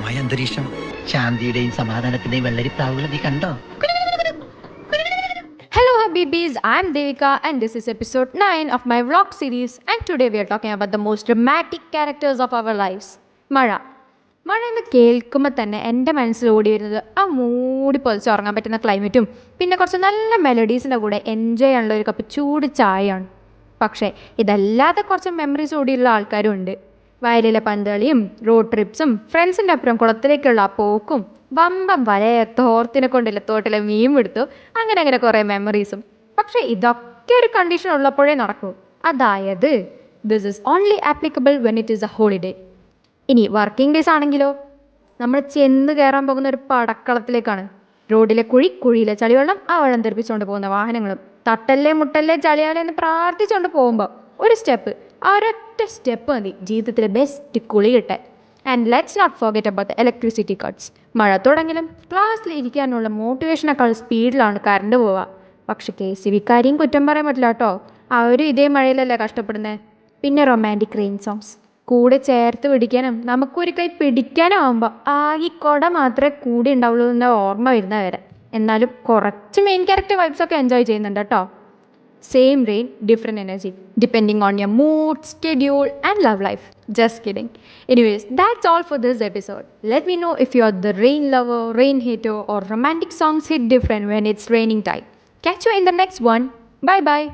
ശാന്തമായ അന്തരീക്ഷം, ശാന്തിയുടെയും സമാധാനത്തിന്റെയും വെള്ളരിപ്രാവുകൾ നീ കണ്ടോ? Hello Habibis, I'm Devika and this is episode 9 of my vlog series, and today we are talking about the most dramatic characters of our lives. മഴ എന്ന് കേൾക്കുമ്പോൾ തന്നെ എൻ്റെ മനസ്സിൽ ഓടി വരുന്നത് ആ മൂടി പൊതിച്ച് ഉറങ്ങാൻ പറ്റുന്ന ക്ലൈമറ്റും പിന്നെ കുറച്ച് നല്ല മെലഡീസിൻ്റെ കൂടെ എൻജോയ് ചെയ്യാനുള്ള ഒരു കപ്പ് ചൂട് ചായയാണ്. പക്ഷേ ഇതല്ലാതെ കുറച്ച് മെമ്മറീസ് ഓടിയുള്ള ആൾക്കാരും ഉണ്ട്. വയലിലെ പന്തളിയും റോഡ് ട്രിപ്സും ഫ്രണ്ട്സിൻ്റെ അപ്പുറം കുളത്തിലേക്കുള്ള ആ പോക്കും വമ്പം വലയ തോർത്തിനെ കൊണ്ടില്ല തോട്ടിലെ മീൻ പിടുത്തു അങ്ങനെ കുറേ മെമ്മറീസും. പക്ഷേ ഇതൊക്കെ ഒരു കണ്ടീഷൻ ഉള്ളപ്പോഴേ നടക്കൂ. അതായത് this is only applicable when it is A holiday. ഇനി വർക്കിംഗ് ഡേയ്സ് ആണെങ്കിലോ നമ്മൾ ചെന്ന് കയറാൻ പോകുന്ന ഒരു പടക്കളത്തിലേക്കാണ്. റോഡിലെ കുഴിയിലെ ചളിവെള്ളം ആ വഴം തെറിപ്പിച്ചുകൊണ്ട് പോകുന്ന വാഹനങ്ങളും തട്ടല്ലേ മുട്ടല്ലേ ചളിയാലേ എന്ന് പ്രാർത്ഥിച്ചുകൊണ്ട് പോകുമ്പോൾ ഒരു സ്റ്റെപ്പ്, ആ ഒരൊറ്റ സ്റ്റെപ്പ് മതി ജീവിതത്തിലെ ബെസ്റ്റ് കുളി കിട്ടാൻ. And let's not forget about the electricity cuts. മഴ തുടങ്ങിലും ക്ലാസ്സിൽ ഇരിക്കാനുള്ള മോട്ടിവേഷനേക്കാൾ സ്പീഡിലാണ് കറണ്ട് പോവുക. പക്ഷെ KCBക്കാരെയും കുറ്റം പറയാൻ പറ്റില്ല കേട്ടോ, അവരും ഇതേ മഴയിലല്ലേ കഷ്ടപ്പെടുന്നത്. പിന്നെ റൊമാൻറ്റിക് റെയിൻ സോങ്സ് കൂടെ ചേർത്ത് പിടിക്കാനും നമുക്കൊരു കൈ പിടിക്കാനും ആകുമ്പോൾ ആകെ കുട മാത്രമേ കൂടി ഉണ്ടാവുള്ളൂ എന്ന ഓർമ്മ വരുന്ന വരെ. എന്നാലും കുറച്ച് മെയിൻ ക്യാരക്ടർ വൈബ്സൊക്കെ എൻജോയ് ചെയ്യുന്നുണ്ട് കേട്ടോ. Same rain, different energy, depending on your mood, schedule, and love life. Just kidding. Anyways, that's all for this episode. Let me know if you're the rain lover, rain hater, or romantic songs hit different when it's raining time. Catch you in the next one. Bye bye.